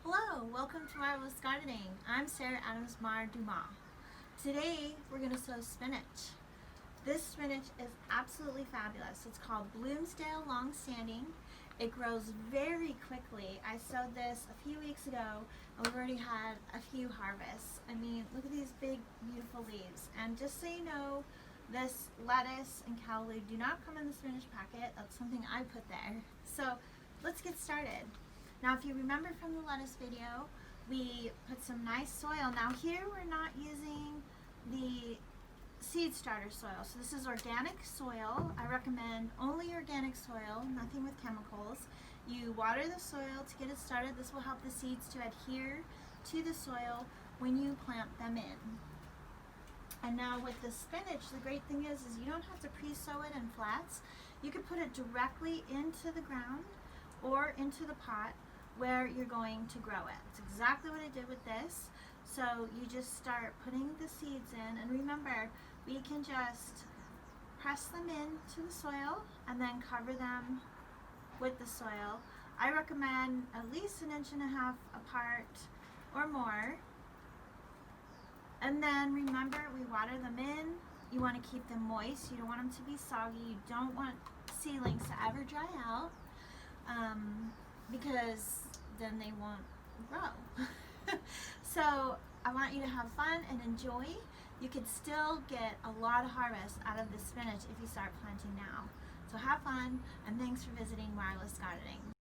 Hello, welcome to Marrvelous Gardening. I'm Sarah Adams Dumas. Today we're going to sow spinach. This spinach is absolutely fabulous. It's called Bloomsdalelongstanding. It grows very quickly. I sowed this a few weeks ago and we've already had a few harvests. I mean, look at these big beautiful leaves. And just so you know, this lettuce and calorie do not come in the spinach packet. That's something I put there. So let's get started. Now, if you remember from the lettuce video, we put some nice soil. Now here we're not using the seed starter soil. So this is organic soil. I recommend only organic soil, nothing with chemicals. You water the soil to get it started. This will help the seeds to adhere to the soil when you plant them in. And now with the spinach, the great thing is you don't have to pre-sow it in flats. You could put it directly into the ground or into the pot where you're going to grow it. It's exactly what I did with this. So you just start putting the seeds in, and remember, we can just press them into the soil and then cover them with the soil. I recommend at least 1.5 inches apart or more. And then remember, we water them in. You want to keep them moist. You don't want them to be soggy. You don't want seedlings to ever dry out. Because then they won't grow. So I want you to have fun and enjoy. You could still get a lot of harvest out of the spinach if you start planting now. So have fun, and thanks for visiting Marrvelous Gardening.